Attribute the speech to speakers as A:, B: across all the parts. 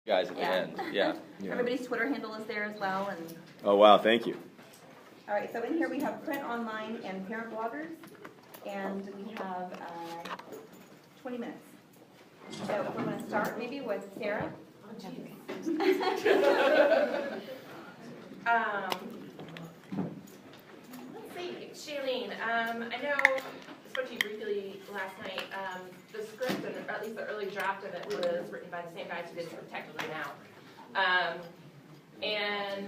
A: guys at the end. Yeah.
B: Everybody's Twitter handle is there as well. And
C: oh, wow, thank you.
B: all right, so in here we have print, online, and parent bloggers, and we have 20 minutes. So we're going to start maybe with Sarah.
D: Let's see, Shailene, I know I spoke to you briefly last night. The script, or at least the early draft of it, was written by the same guys who did Spectacular Now. And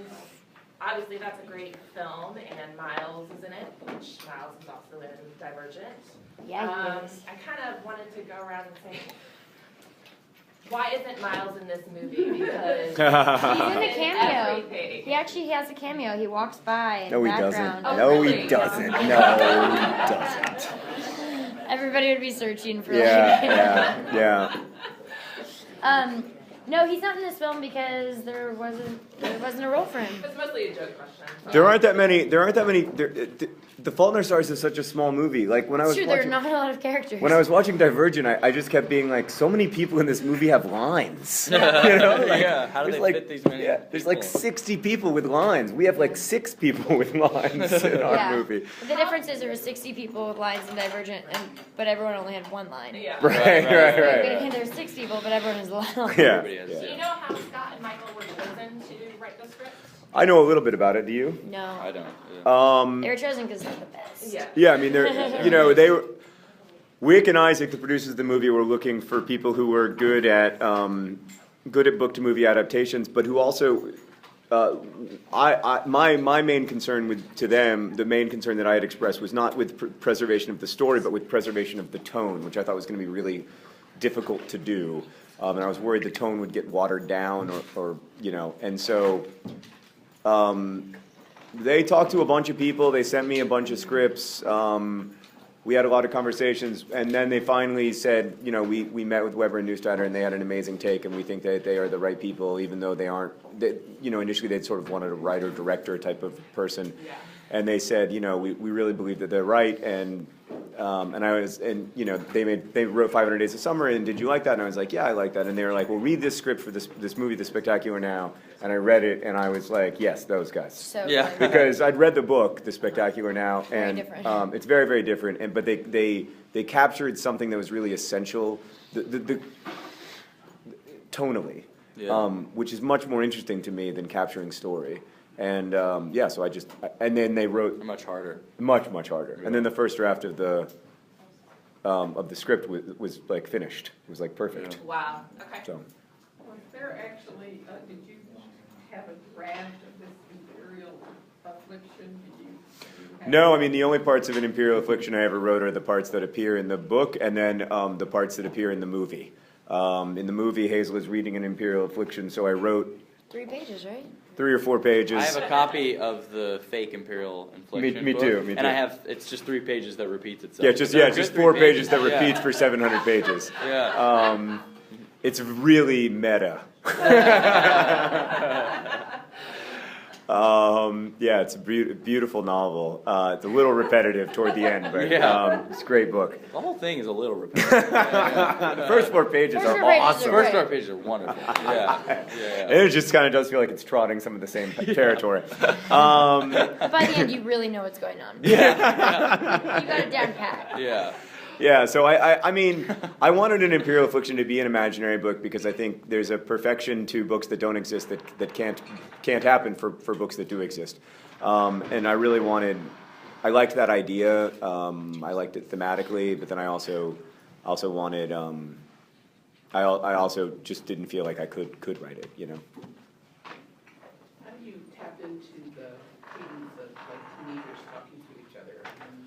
D: obviously that's a great film, and Miles is in it, which Miles is also in Divergent.
E: Yeah, he is.
D: I kind of wanted to go around and say, why isn't Miles in this movie? Because
E: he's in a cameo.
D: everything.
E: He actually has a cameo. He walks by in
C: No,
E: the
C: he
E: background.
C: doesn't.
D: Oh,
C: No,
D: really?
C: he doesn't. No, he doesn't.
E: Everybody would be searching for
C: Yeah.
E: No, he's not in this film because there wasn't a role for him.
D: It's mostly a joke question.
C: There aren't that many. The Fault in Our Stars is such a small movie. Like when I was
E: It's true, there are
C: watching,
E: not a lot of characters.
C: when I was watching Divergent, I just kept being like, so many people in this movie have lines. You know? Like,
A: Yeah, how do
C: there's
A: they fit these many
C: there's like
A: people?
C: 60 people with lines. We have like 6 people with lines in our
E: Yeah.
C: movie.
E: The difference is there were 60 people with lines in Divergent, but everyone only had one line.
D: Yeah.
C: Right.
E: There's 6 people, but everyone has a line.
C: Yeah.
A: Everybody has,
D: Do you know how Scott and Michael were chosen to write the script?
C: I know a little bit about it. Do you?
E: No.
A: I don't. Yeah.
E: They were chosen because they're the best.
D: Yeah.
C: Yeah, I mean, they were. Wick and Isaac, the producers of the movie, were looking for people who were good at book to movie adaptations, but who also. My main concern to them, the main concern that I had expressed was not with preservation of the story, but with preservation of the tone, which I thought was going to be really difficult to do. And I was worried the tone would get watered down, and so they talked to a bunch of people. They sent me a bunch of scripts. We had a lot of conversations, and then they finally said, we met with Weber and Neustadter, and they had an amazing take, and we think that they are the right people, even though they aren't. Initially they'd sort of wanted a writer-director type of person, and they said, we really believe that they're right, and they wrote 500 Days of Summer, and did you like that? And I was like, yeah, I like that. And they were like, well, read this script for this movie, The Spectacular Now. And I read it, and I was like, yes, those guys.
E: So
A: Yeah.
E: good.
C: Because I'd read the book, The Spectacular Now,
E: Very
C: and
E: different.
C: it's very, very different. But they captured something that was really essential, the tonally, which is much more interesting to me than capturing story. And so and then they wrote
A: Much harder.
C: much harder. And then the first draft of the script was like finished. It was like perfect.
D: Wow. Okay.
C: So.
F: Was there actually, did you have a draft of this Imperial Affliction?
C: No, I mean, the only parts of an Imperial Affliction I ever wrote are the parts that appear in the book, and then the parts that appear in the movie. In the movie, Hazel is reading an Imperial Affliction, so I wrote
E: 3 pages, right?
C: 3 or 4 pages.
A: I have a copy of the fake Imperial Infliction
C: Me
A: book,
C: too, me
A: and
C: too.
A: It's just 3 pages that repeats itself.
C: Yeah,
A: So it's
C: just
A: good
C: 4
A: 3
C: pages that
A: Yeah.
C: repeats for 700 pages.
A: Yeah.
C: It's really meta. It's a beautiful novel. It's a little repetitive toward the end, but it's a great book.
A: The whole thing is a little repetitive.
C: The first 4 pages
E: First
C: are
E: 4 pages
C: awesome.
E: are
A: First
E: great.
A: 4 pages are wonderful. Yeah.
C: And it just kind of does feel like it's trotting some of the same territory.
E: But by the end, you really know what's going on. You got it down pat.
A: Yeah.
C: Yeah, so I mean, I wanted an Imperial Affliction to be an imaginary book because I think there's a perfection to books that don't exist that can't happen for books that do exist. And I really I liked that idea. I liked it thematically, but then I also wanted, I also just didn't feel like I could write it,
F: How do you tap into the themes of teenagers talking to each other? And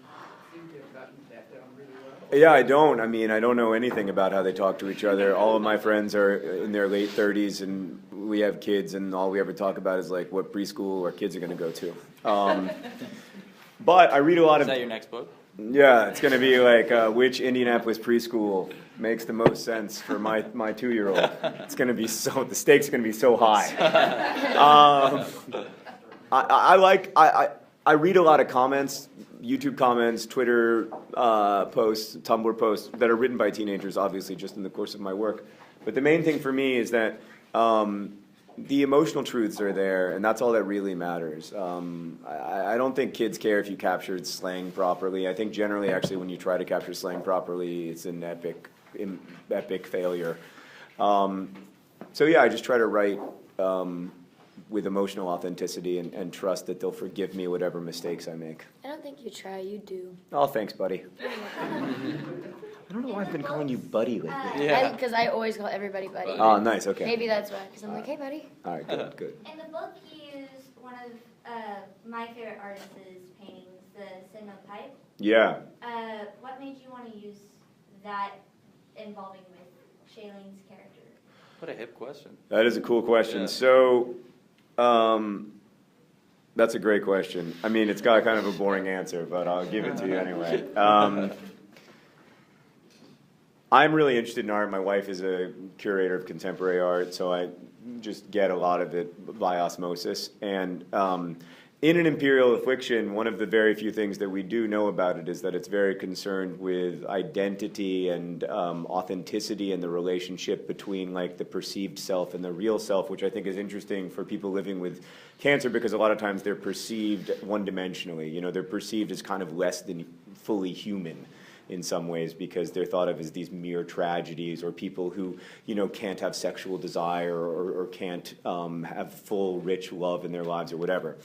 F: seem to have gotten that down really well.
C: Yeah, I don't. I mean, I don't know anything about how they talk to each other. All of my friends are in their late 30s, and we have kids, and all we ever talk about is like what preschool our kids are going to go to. But I read a lot of.
A: Is that your next book?
C: Yeah, it's going to be like which Indianapolis preschool makes the most sense for my 2-year-old. It's going to be the stakes are going to be so high. I read a lot of comments, YouTube comments, Twitter posts, Tumblr posts that are written by teenagers, obviously, just in the course of my work. But the main thing for me is that The emotional truths are there, and that's all that really matters. I don't think kids care if you captured slang properly. I think generally, actually, when you try to capture slang properly, it's an epic failure. So yeah, I just try to write with emotional authenticity and trust that they'll forgive me whatever mistakes I make.
E: I don't think you try, you do.
C: Oh, thanks, buddy. I don't know why I've been calling you buddy lately.
A: Yeah.
E: Because I always call everybody buddy.
C: Oh, nice, okay.
E: Maybe that's why, because I'm like, hey, buddy.
C: All right, good, good.
G: In the book, you use one of my favorite artists' paintings, the Cinema Pipe.
C: Yeah.
G: What made you want to use that involving with Shailene's character?
A: What a hip question.
C: That is a cool question.
A: Yeah.
C: So, that's a great question. I mean, it's got kind of a boring answer, but I'll give it to you anyway. I'm really interested in art. My wife is a curator of contemporary art, so I just get a lot of it by osmosis. And in an imperial affliction, one of the very few things that we do know about it is that it's very concerned with identity and authenticity and the relationship between like the perceived self and the real self, which I think is interesting for people living with cancer because a lot of times they're perceived one-dimensionally. You know, they're perceived as kind of less than fully human in some ways because they're thought of as these mere tragedies or people who, you know, can't have sexual desire or can't have full, rich love in their lives or whatever.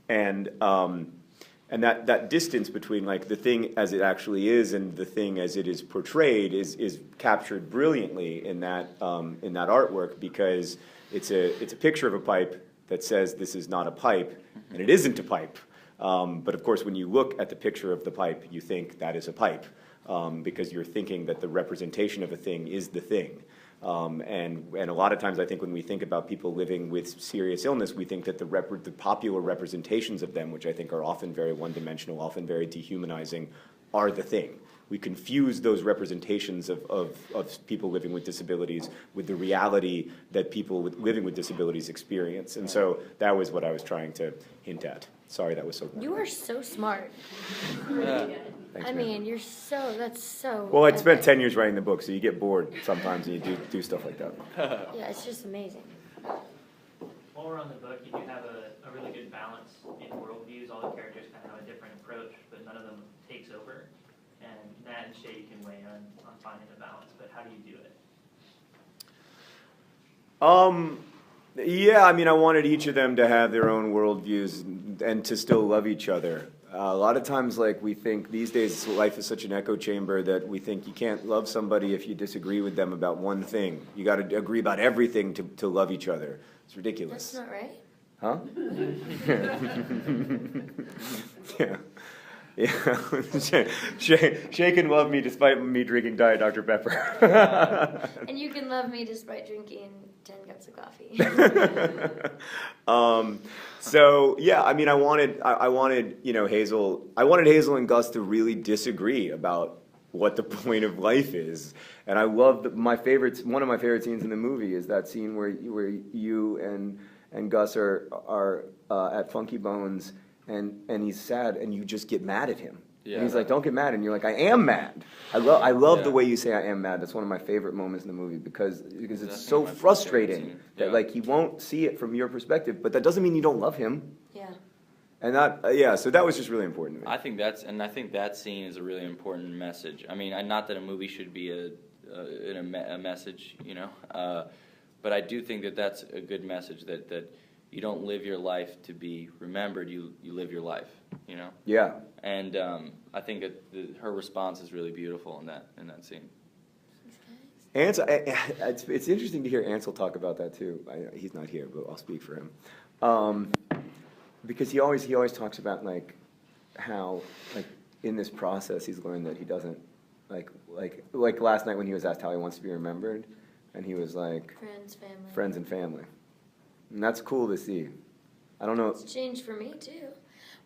C: And that distance between like the thing as it actually is and the thing as it is portrayed is captured brilliantly in that artwork because it's a picture of a pipe that says this is not a pipe and it isn't a pipe. But of course, when you look at the picture of the pipe, you think that is a pipe because you're thinking that the representation of a thing is the thing. And a lot of times I think when we think about people living with serious illness, we think that the popular representations of them, which I think are often very one-dimensional, often very dehumanizing, are the thing. We confuse those representations of people living with disabilities with the reality that people living with disabilities experience. And so that was what I was trying to hint at. Sorry, that was so boring.
E: You are so smart.
C: Thanks,
E: I
C: man.
E: mean, that's so...
C: Well, I spent 10 years writing the book, so you get bored sometimes and you do stuff like that.
E: Yeah, it's just amazing.
H: While we're on the book, you do have a really good balance in worldviews. All the characters kind of have a different approach, but none of them takes over. And Nat and Shay, you can weigh on finding the balance, but how do you do it?
C: Yeah, I mean, I wanted each of them to have their own worldviews and to still love each other. A lot of times, like, we think these days life is such an echo chamber that we think you can't love somebody if you disagree with them about one thing. You got to agree about everything to love each other. It's ridiculous.
E: That's not right.
C: Huh? Yeah. Yeah. Shay can love me despite me drinking Diet Dr. Pepper.
E: And you can love me despite drinking 10 cups of coffee.
C: So yeah, I mean, I wanted you know Hazel and Gus to really disagree about what the point of life is, and I love one of my favorite scenes in the movie is that scene where you and Gus are at Funky Bones. And he's sad, and you just get mad at him. Yeah. And he's like, "Don't get mad," and you're like, "I am mad." I love the way you say "I am mad." That's one of my favorite moments in the movie because it's so frustrating that like he won't see it from your perspective, but that doesn't mean you don't love him.
E: Yeah.
C: And so that was just really important to me.
A: I think that scene is a really important message. I mean, not that a movie should be a message, you know, but I do think that that's a good message that. You don't live your life to be remembered. You live your life, you know.
C: Yeah.
A: And I think her response is really beautiful in that scene.
C: Ansel, it's interesting to hear Ansel talk about that too. He's not here, but I'll speak for him. Because he always talks about like how like in this process he's learned that he doesn't like last night when he was asked how he wants to be remembered, and he was like friends and family. And that's cool to see. I don't know.
E: It's changed for me, too.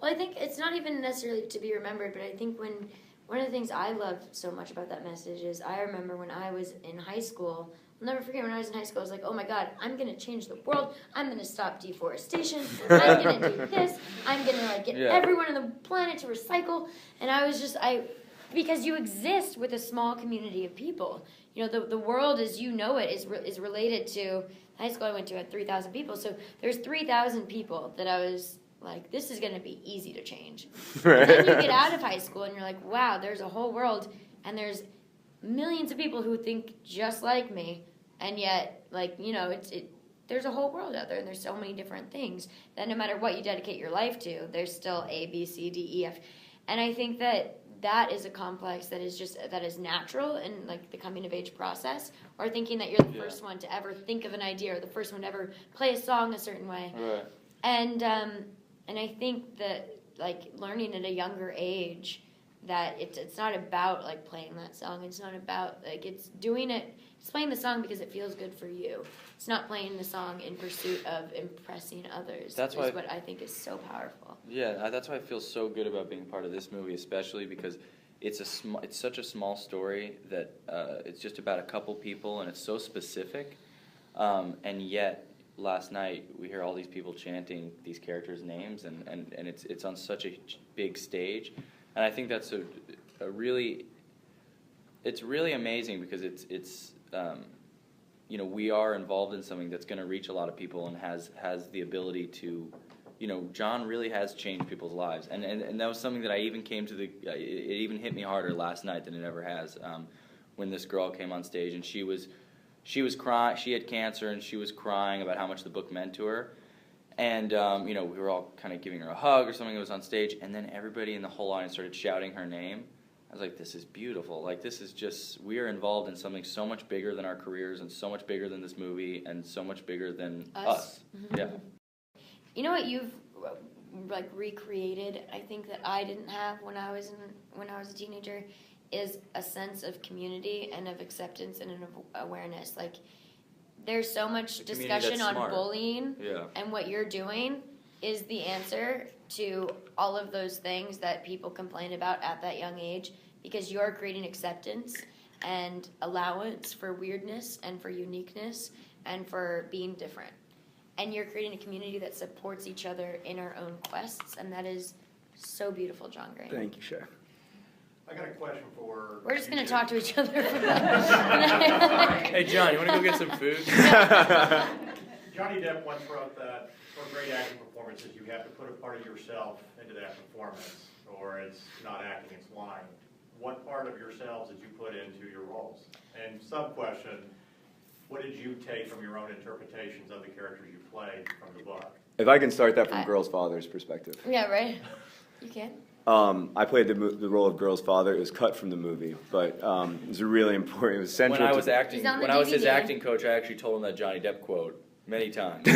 E: Well, I think it's not even necessarily to be remembered, but I think one of the things I loved so much about that message is I remember when I was in high school, I'll never forget when I was in high school, I was like, oh my God, I'm going to change the world. I'm going to stop deforestation. I'm going to do this. I'm going to get everyone on the planet to recycle. And I was just, because you exist with a small community of people. You know, the world as you know it is related to the high school I went to had 3,000 people. So there's 3,000 people that I was like, this is going to be easy to change. And then you get out of high school and you're like, wow, there's a whole world and there's millions of people who think just like me, and yet, like, you know, there's a whole world out there, and there's so many different things that no matter what you dedicate your life to, there's still A, B, C, D, E, F. And I think that is a complex that is natural in, like, the coming of age process, or thinking that you're the first one to ever think of an idea or the first one to ever play a song a certain way.
A: Right.
E: And I think that, like, learning at a younger age that it's not about, like, playing that song. It's not about, like, it's playing the song because it feels good for you. It's not playing the song in pursuit of impressing others. That's what I think is so powerful.
A: Yeah, that's why I feel so good about being part of this movie, especially because it's such a small story that it's just about a couple people, and it's so specific. And yet, last night we hear all these people chanting these characters' names, and it's on such a big stage. And I think that's it's really amazing because it's you know, we are involved in something that's going to reach a lot of people and has the ability to, you know, John really has changed people's lives. And that was something that I even came to it even hit me harder last night than it ever has, when this girl came on stage and she was crying. She had cancer and she was crying about how much the book meant to her. And, you know, we were all kind of giving her a hug or something that was on stage, and then everybody in the whole audience started shouting her name. I was like, this is beautiful. Like, this is just, we are involved in something so much bigger than our careers and so much bigger than this movie and so much bigger than us. Mm-hmm. Yeah.
E: You know what you've, like, recreated, I think, that I didn't have when I was a teenager, is a sense of community and of acceptance and of awareness. Like, there's so much discussion on bullying, and what you're doing is the answer to all of those things that people complain about at that young age, because you're creating acceptance and allowance for weirdness and for uniqueness and for being different. And you're creating a community that supports each other in our own quests, and that is so beautiful, John Gray.
C: Thank you, Shay.
I: I got a question for.
E: We're just going to talk to each other for that.
A: Hey, John, you want to go get some food?
I: Johnny Depp once wrote that for great acting performances, you have to put a part of yourself into that performance, or it's not acting, it's lying. What part of yourselves did you put into your roles? And sub-question, what did you take from your own interpretations of the characters you played from the book?
C: If I can start that from Girl's father's perspective.
E: Yeah, right? You can.
C: I played the role of Girl's father. It was cut from the movie, but it was really important. It was central.
A: When I was his
E: DVD.
A: acting coach, I actually told him that Johnny Depp quote many times.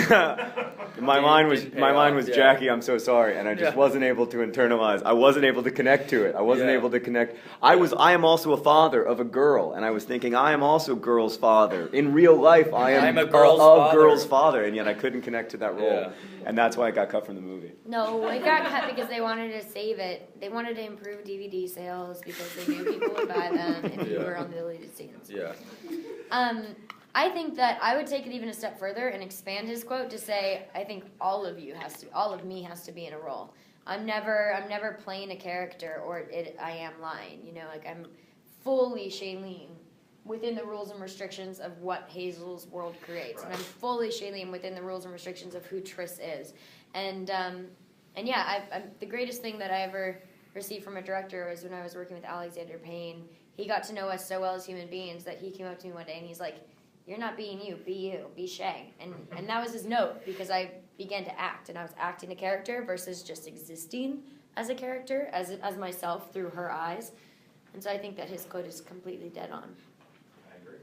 C: my mind was Jackie, I'm so sorry, and I just wasn't able to internalize. I wasn't able to connect to it. I wasn't able to connect. I am also a father of a girl, and I was thinking I am also Girl's father. In real life, I'm
A: a girl's
C: father, and yet I couldn't connect to that role, and that's why it got cut from the movie.
E: No, it got cut because they wanted to save it. They wanted to improve DVD sales because they knew people would buy them if you were on the deleted scenes.
A: Yeah.
E: I think that I would take it even a step further and expand his quote to say, I think all of me has to be in a role. I'm never playing a character or I am lying. You know, like, I'm fully Shailene within the rules and restrictions of what Hazel's world creates, and I'm fully Shailene within the rules and restrictions of who Triss is. And yeah, the greatest thing that I ever received from a director was when I was working with Alexander Payne. He got to know us so well as human beings that he came up to me one day and he's like, you're not being you, be Shay. And that was his note, because I began to act, and I was acting a character versus just existing as a character, as myself through her eyes. And so I think that his quote is completely dead on.
I: I agree.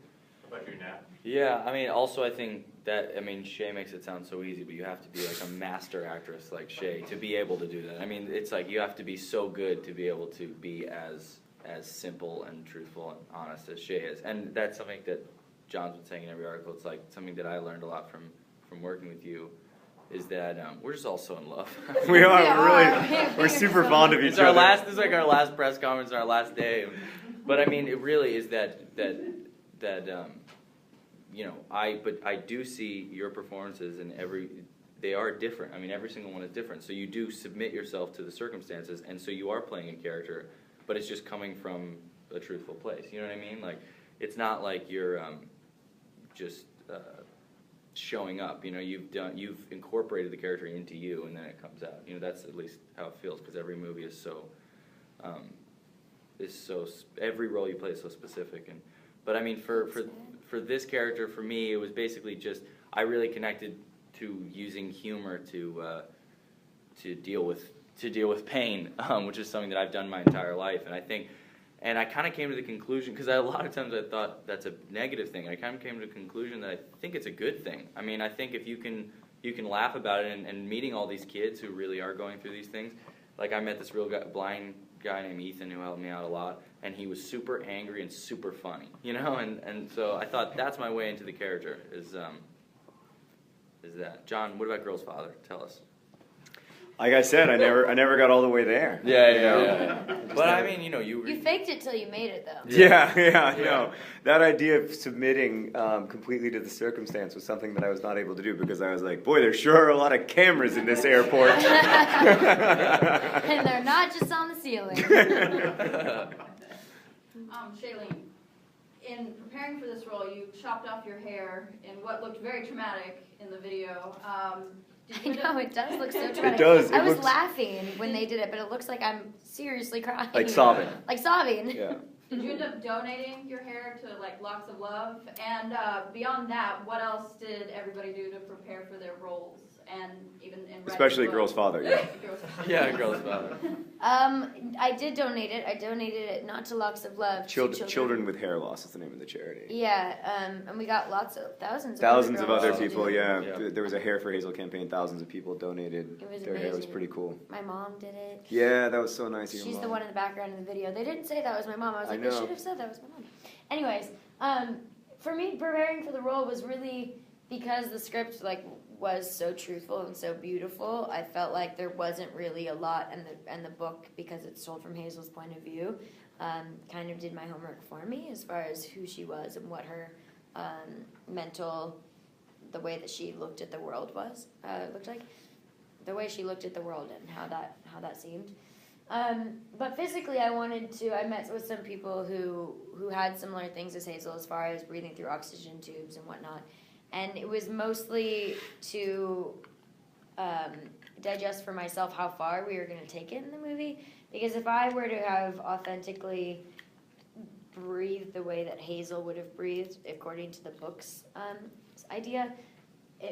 I: What about you, Nat?
A: Yeah, I mean, also I think that, I mean, Shay makes it sound so easy, but you have to be like a master actress like Shay to be able to do that. I mean, it's like you have to be so good to be able to be as simple and truthful and honest as Shay is. And that's something that John's been saying in every article. It's like something that I learned a lot from working with you, is that we're just all so in love.
C: We are. We're super fond of each other.
A: This is like our last press conference, our last day. But I mean, it really is that you know, I do see your performances, and they are different. I mean, every single one is different. So you do submit yourself to the circumstances, and so you are playing a character but it's just coming from a truthful place. You know what I mean? Like, it's not like you're just showing up. You know, you've incorporated the character into you, and then it comes out. You know, that's at least how it feels, because every movie is so every role you play is so specific. But I mean, for this character, for me, it was basically just I really connected to using humor to deal with pain, which is something that I've done my entire life, and I kind of came to the conclusion, because a lot of times I thought that's a negative thing. I kind of came to the conclusion that I think it's a good thing. I mean, I think if you can laugh about it, and meeting all these kids who really are going through these things. Like, I met this blind guy named Ethan who helped me out a lot, and he was super angry and super funny, you know. And so I thought that's my way into the character is that. John, what about Girl's Father? Tell us.
C: Like I said, I never got all the way there.
A: Yeah. But I mean, you know, you
E: faked it till you made it, though.
C: Yeah. No, that idea of submitting completely to the circumstance was something that I was not able to do, because I was like, boy, there sure are a lot of cameras in this airport.
E: And they're not just on the ceiling.
J: Shailene, in preparing for this role, you chopped off your hair in what looked very traumatic in the video.
E: I know, it does look so traumatic.
C: It does.
E: I was laughing when they did it, but it looks like I'm seriously crying.
C: Like sobbing.
E: Like sobbing.
C: Yeah.
J: Did you end up donating your hair to like Locks of Love? And beyond that, what else did everybody do to prepare for their roles? And even in
C: especially Girl's Father, yeah.
A: Yeah, Girl's Father.
E: I did donate it. I donated it not to Locks of Love.
C: Children with Hair Loss is the name of the charity.
E: Yeah, and we got thousands
C: of other people. Yeah. There was a Hair for Hazel campaign. Thousands of people donated.
E: It was
C: their
E: amazing.
C: hair. It was pretty cool.
E: My mom did it.
C: Yeah, that was so nice.
E: She's the one in the background in the video. They didn't say that was my mom. I was like, they should have said that was my mom. Anyways, for me, preparing for the role was really because the script was so truthful and so beautiful. I felt like there wasn't really a lot, and the book, because it's told from Hazel's point of view, kind of did my homework for me as far as who she was and what her the way that she looked at the world looked like, the way she looked at the world and how that seemed. But physically, I met with some people who had similar things as Hazel as far as breathing through oxygen tubes and whatnot. And it was mostly to digest for myself how far we were going to take it in the movie. Because if I were to have authentically breathed the way that Hazel would have breathed, according to the book's idea,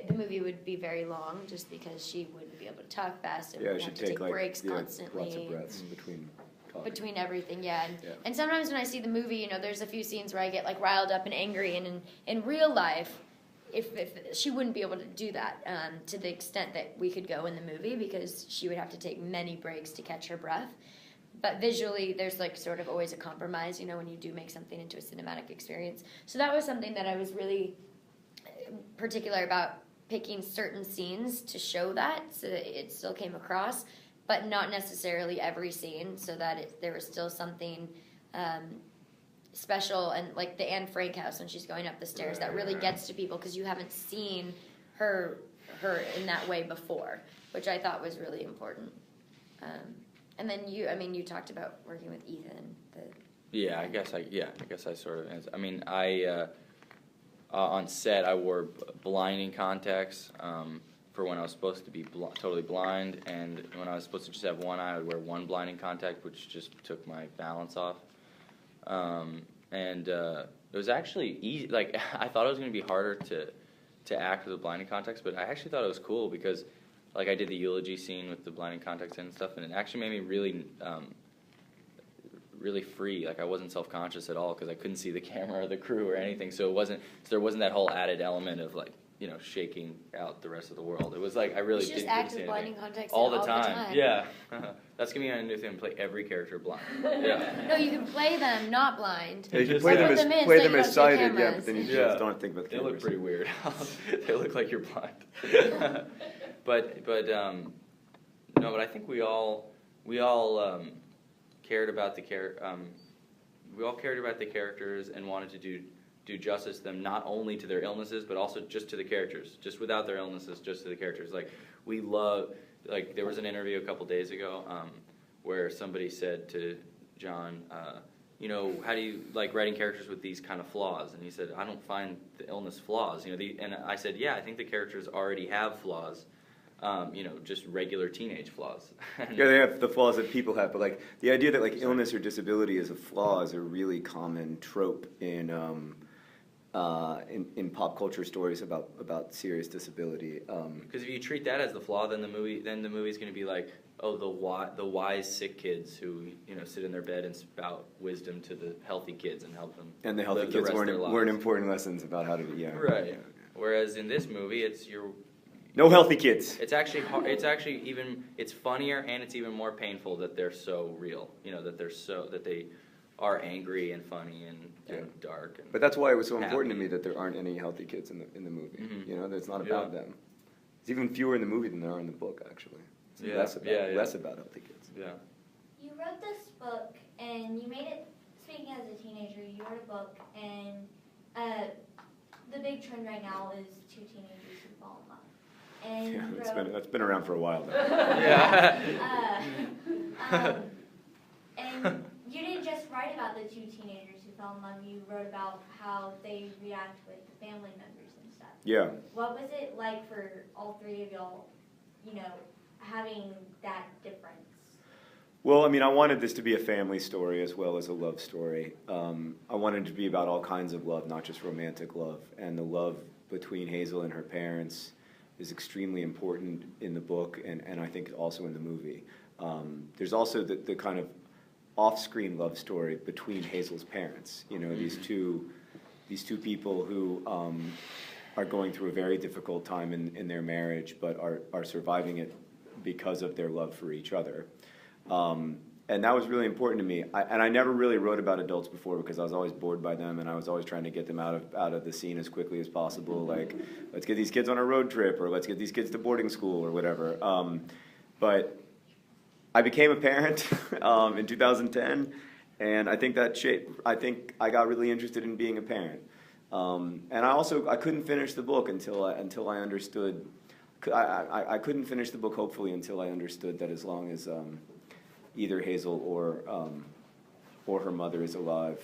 E: the movie would be very long, just because she wouldn't be able to talk fast and would have to take breaks constantly.
C: Lots of breaths
E: between everything, yeah. And sometimes when I see the movie, there's a few scenes where I get riled up and angry, and in real life, if she wouldn't be able to do that to the extent that we could go in the movie, because she would have to take many breaks to catch her breath. But visually, there's sort of always a compromise, when you do make something into a cinematic experience. So that was something that I was really particular about, picking certain scenes to show that, so that it still came across, but not necessarily every scene, so that there was still something special, and like the Anne Frank house when she's going up the stairs, that really gets to people because you haven't seen her in that way before, which I thought was really important. And then you talked about working with Ethan.
A: I guess I sort of. On set I wore blinding contacts for when I was supposed to be totally blind, and when I was supposed to just have one eye, I would wear one blinding contact, which just took my balance off. It was actually easy. I thought it was going to be harder to act with the blinding contacts, but I actually thought it was cool because, I did the eulogy scene with the blinding contacts and stuff, and it actually made me really, really free. I wasn't self-conscious at all because I couldn't see the camera or the crew or anything. So there wasn't that whole added element of shaking out the rest of the world. It was I really
E: didn't
A: act
E: with blinding contacts
A: all the time. Yeah, that's gonna be a new thing. Play every character blind. Yeah.
E: No, you can play them not blind.
C: Yeah, you can play them as sighted. Yeah, but then you just don't think about the cameras.
A: They look pretty weird. They look like you're blind. But I think we all cared about the characters and wanted to do justice to them, not only to their illnesses, but also just to the characters, just without their illnesses, just to the characters. We love, there was an interview a couple days ago where somebody said to John, you know, how do you like writing characters with these kind of flaws? And he said, I don't find the illness flaws. You know, and I said, yeah, I think the characters already have flaws. You know, just regular teenage flaws.
C: Yeah, they have the flaws that people have, but like the idea that like illness or disability is a flaw is a really common trope in pop culture stories about serious disability.
A: Because if you treat that as the flaw, then the movie's going to be like, oh, the wise sick kids who, you know, sit in their bed and spout wisdom to the healthy kids and help them.
C: And the healthy
A: live
C: kids
A: the rest of their
C: weren't
A: lives.
C: important lessons about how to be. Yeah.
A: Right.
C: Yeah.
A: Whereas in this movie,
C: No healthy kids.
A: It's actually even it's funnier and it's even more painful that they're so real. You know, that they are angry and funny and dark. And
C: but that's why it was so
A: happy.
C: important to me that there aren't any healthy kids in the movie.
A: Mm-hmm.
C: You know, that it's not about them. There's even fewer in the movie than there are in the book, actually. It's less about healthy kids.
A: Yeah.
G: You wrote this book, and you made it, speaking as a teenager, you wrote a book, and the big trend right now is two teenagers who fall in love. And you
C: That's been around for a while now.
G: And you didn't just write about the two teenagers who fell in love, you wrote about how they react with the family members and stuff.
C: Yeah.
G: What was it like for all three of y'all, you know, having that difference?
C: Well, I mean, I wanted this to be a family story as well as a love story. I wanted it to be about all kinds of love, not just romantic love. And the love between Hazel and her parents is extremely important in the book, and I think also in the movie. There's also the kind of off-screen love story between Hazel's parents. You know, these two people who are going through a very difficult time in their marriage, but are surviving it because of their love for each other. And that was really important to me. I never really wrote about adults before because I was always bored by them, and I was always trying to get them out of the scene as quickly as possible. Like, let's get these kids on a road trip, or let's get these kids to boarding school, or whatever. But I became a parent in 2010, and I think I got really interested in being a parent. And I couldn't finish the book until I understood. I couldn't finish the book, hopefully, until I understood that as long as either Hazel or her mother is alive,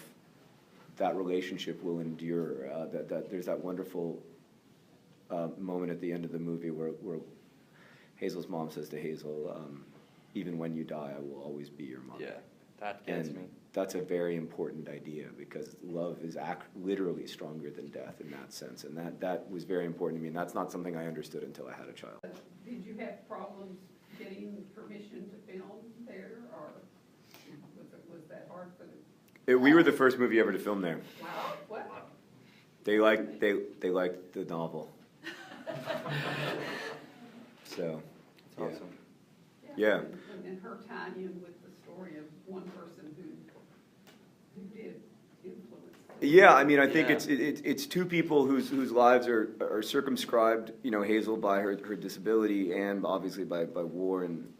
C: that relationship will endure. That there's that wonderful moment at the end of the movie where Hazel's mom says to Hazel, "Even when you die, I will always be your mother."
A: Yeah, that gets me.
C: That's a very important idea because love is literally stronger than death in that sense, and that was very important to me. And that's not something I understood until I had a child.
F: Did you have problems getting permission to film there, or was that hard for them?
C: We were the first movie ever to film there.
F: Wow, what?
C: They liked the novel. So, yeah.
A: That's awesome.
C: Yeah.
F: And her tying in with the story of one person who did influence.
C: Yeah, I mean, I think it's two people whose lives are circumscribed. You know, Hazel by her disability, and obviously by war, and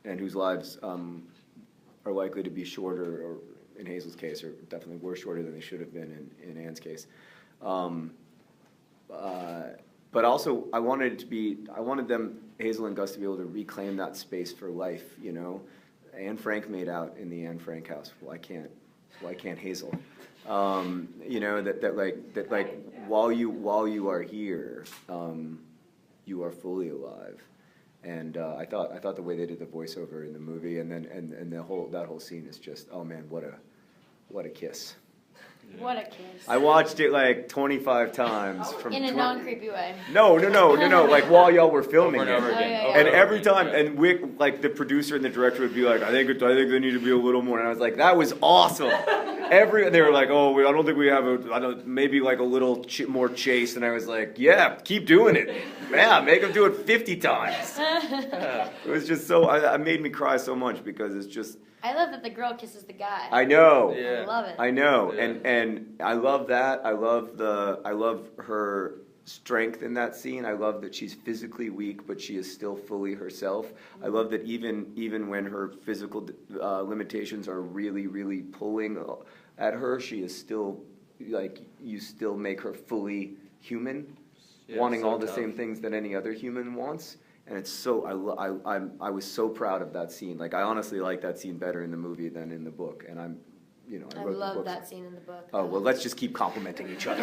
C: whose lives are likely to be shorter, or in Hazel's case, or definitely were shorter than they should have been in Anne's case. But also, I wanted them, Hazel and Gus, to be able to reclaim that space for life. You know, Anne Frank made out in the Anne Frank house. Why can't Hazel? You know, that while you are here, you are fully alive. And I thought the way they did the voiceover in the movie, and that whole scene is just, oh man, what a kiss.
E: What a kiss.
C: I watched it like 25 times.
E: In a non-creepy way.
C: No. Like while y'all were filming
A: Over and over
C: it.
A: again.
E: Oh, yeah.
C: And every time, and like the producer and the director would be like, I think they need to be a little more. And I was like, that was awesome. They were like, oh, I don't think we have maybe like a little more chase. And I was like, yeah, keep doing it. Yeah, make them do it 50 times. It was just so, it made me cry so much because it's just.
E: I love that the girl kisses the guy.
C: I know.
A: Yeah.
E: I love it.
C: I know,
A: Yeah.
C: and I love that. I love her strength in that scene. I love that she's physically weak, but she is still fully herself. I love that even when her physical limitations are really, really pulling at her, she is still like, you still make her fully human,
A: Yeah,
C: wanting
A: so
C: all the
A: tough.
C: same things that any other human wants. And it's so, I was so proud of that scene. Like, I honestly like that scene better in the movie than in the book. And I'm, you know, I
E: I
C: wrote the
E: love
C: books.
E: that scene in the book.
C: Oh, well, let's just keep complimenting each other.